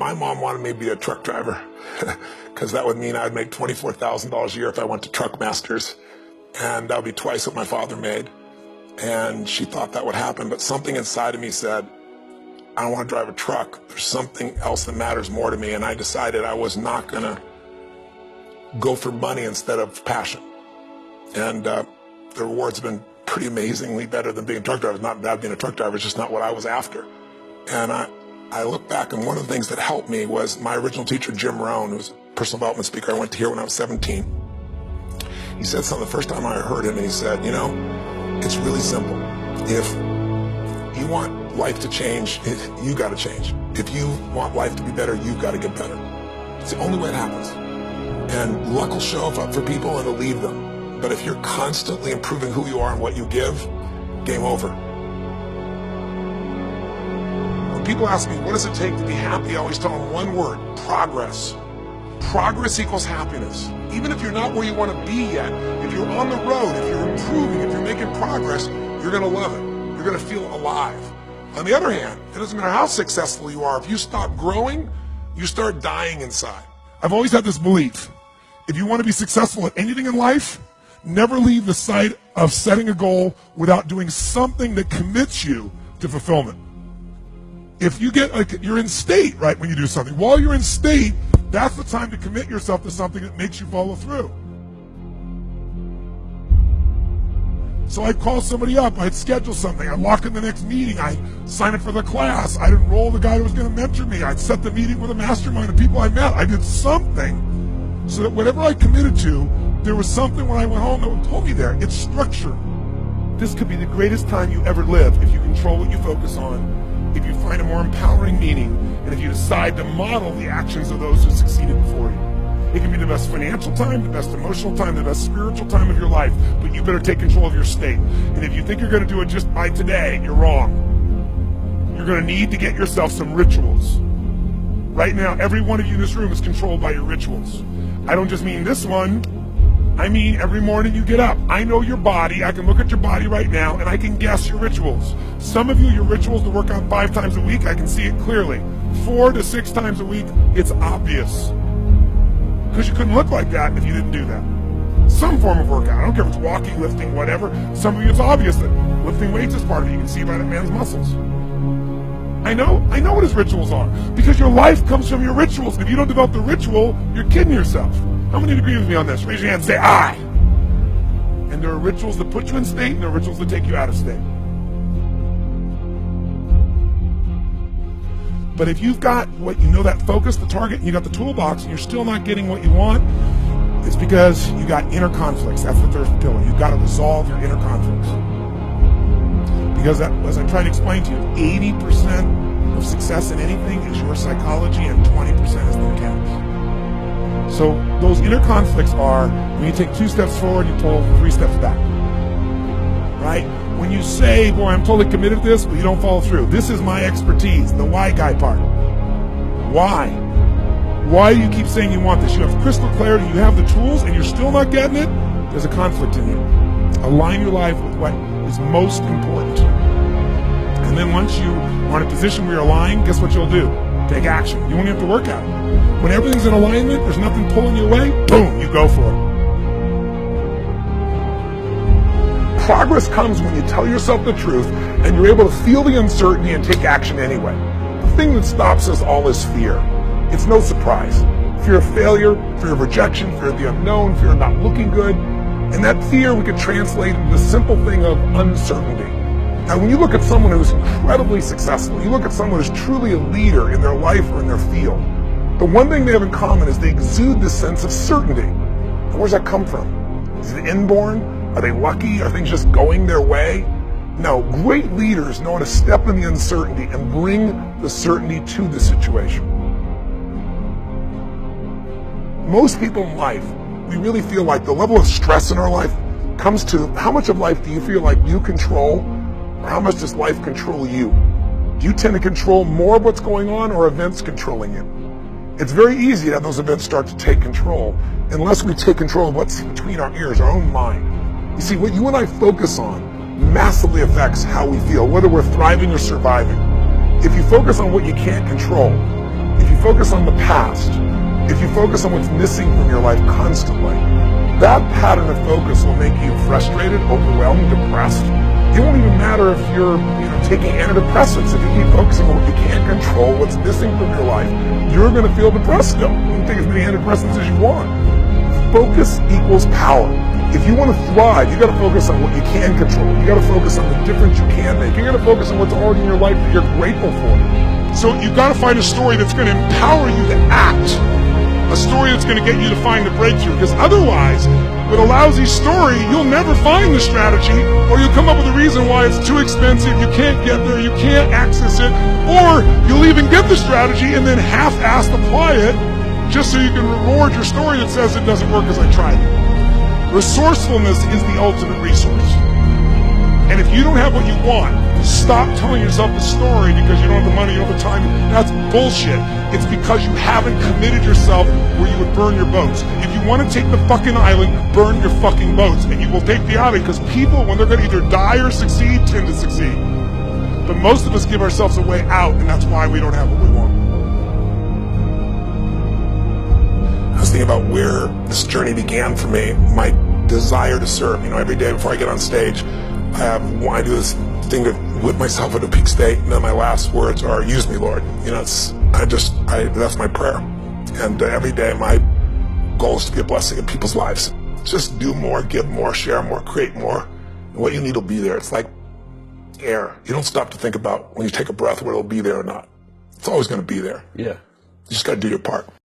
my mom wanted me to be a truck driver because that would mean I'd make $24,000 a year if I went to Truck Masters, and that would be twice what my father made. And she thought that would happen, but something inside of me said, I don't want to drive a truck. There's something else that matters more to me, and I decided I was not going to go for money instead of passion. And the rewards have been pretty amazingly better than being a truck driver. It's not bad being a truck driver, it's just not what I was after. And I look back, and one of the things that helped me was my original teacher, Jim Rohn, who was a personal development speaker I went to hear when I was 17. He said something the first time I heard him, and he said, you know, it's really simple. If you want life to change, you got to change. If you want life to be better, you've got to get better. It's the only way it happens. And luck will show up for people and it'll leave them. But if you're constantly improving who you are and what you give, game over. When people ask me, what does it take to be happy? I always tell them one word: progress. Progress equals happiness. Even if you're not where you want to be yet, if you're on the road, if you're improving, if you're making progress, you're going to love it. You're going to feel alive. On the other hand, it doesn't matter how successful you are. If you stop growing, you start dying inside. I've always had this belief. If you want to be successful at anything in life, never leave the sight of setting a goal without doing something that commits you to fulfillment. If you get, like, you're in state, right, when you do something. While you're in state, that's the time to commit yourself to something that makes you follow through. So I'd call somebody up, I'd schedule something, I'd lock in the next meeting, I'd sign up for the class, I'd enroll the guy who was going to mentor me, I'd set the meeting with a mastermind of people I met. I did something so that whatever I committed to, there was something when I went home that would pull me there. It's structure. This could be the greatest time you ever live if you control what you focus on, if you find a more empowering meaning, and if you decide to model the actions of those who succeeded before you. It can be the best financial time, the best emotional time, the best spiritual time of your life, but you better take control of your state. And if you think you're going to do it just by today, you're wrong. You're going to need to get yourself some rituals. Right now, every one of you in this room is controlled by your rituals. I don't just mean this one. I mean every morning you get up. I know your body. I can look at your body right now, and I can guess your rituals. Some of you, your rituals to work out 5 times a week, I can see it clearly. 4 to 6 times a week, it's obvious. Because you couldn't look like that if you didn't do that. Some form of workout. I don't care if it's walking, lifting, whatever. Some of you, it's obvious that lifting weights is part of it. You can see by that man's muscles. I know what his rituals are. Because your life comes from your rituals. If you don't develop the ritual, you're kidding yourself. How many agree with me on this? Raise your hand and say, I. And there are rituals that put you in state, and there are rituals that take you out of state. But if you've got what you know, that focus, the target, and you got the toolbox, and you're still not getting what you want, it's because you got inner conflicts. That's the third pillar. You've got to resolve your inner conflicts. Because as I tried to explain to you, 80% of success in anything is your psychology, and 20% is the mechanics. So those inner conflicts are when you take 2 steps forward, you pull 3 steps back. Right? When you say, boy, I'm totally committed to this, but you don't follow through. This is my expertise, the why guy part. Why? Why do you keep saying you want this? You have crystal clarity, you have the tools, and you're still not getting it? There's a conflict in you. Align your life with what is most important. And then once you are in a position where you're aligned, guess what you'll do? Take action. You won't have to work at it. When everything's in alignment, there's nothing pulling you away, boom, you go for it. Progress comes when you tell yourself the truth and you're able to feel the uncertainty and take action anyway. The thing that stops us all is fear. It's no surprise. Fear of failure, fear of rejection, fear of the unknown, fear of not looking good. And that fear we could translate into the simple thing of uncertainty. Now, when you look at someone who's incredibly successful, you look at someone who's truly a leader in their life or in their field, the one thing they have in common is they exude this sense of certainty. And where's that come from? Is it inborn? Are they lucky? Are things just going their way? No, great leaders know how to step in the uncertainty and bring the certainty to the situation. Most people in life, we really feel like the level of stress in our life comes to how much of life do you feel like you control, or how much does life control you? Do you tend to control more of what's going on, or events controlling you? It's very easy to have those events start to take control unless we take control of what's between our ears, our own mind. You see, what you and I focus on massively affects how we feel, whether we're thriving or surviving. If you focus on what you can't control, If you focus on the past, if you focus on what's missing from your life constantly, that pattern of focus will make you frustrated, overwhelmed, depressed. It won't even matter if you're taking antidepressants. If you keep focusing on what you can't control, what's missing from your life, you're going to feel depressed still. You can take as many antidepressants as you want. Focus equals power. If you want to thrive, you got to focus on what you can control. You got to focus on the difference you can make. You got to focus on what's already in your life that you're grateful for. So you got to find a story that's going to empower you to act. A story that's going to get you to find the breakthrough. Because otherwise, with a lousy story, you'll never find the strategy, or you'll come up with a reason why it's too expensive, you can't get there, you can't access it, or you'll even get the strategy and then half-assed apply it just so you can reward your story that says it doesn't work because I tried it. Resourcefulness is the ultimate resource. And if you don't have what you want, stop telling yourself the story because you don't have the money, you don't have the time. That's bullshit. It's because you haven't committed yourself where you would burn your boats. If you want to take the fucking island, burn your fucking boats. And you will take the island because people, when they're going to either die or succeed, tend to succeed. But most of us give ourselves a way out, and that's why we don't have what we want. I was thinking about where this journey began for me, my desire to serve. Every day before I get on stage, I do this thing to whip myself into a peak state, and then my last words are, use me, Lord. That's my prayer. And every day my goal is to be a blessing in people's lives. Just do more, give more, share more, create more. And what you need will be there. It's like air. You don't stop to think about when you take a breath whether it'll be there or not. It's always going to be there. Yeah. You just got to do your part.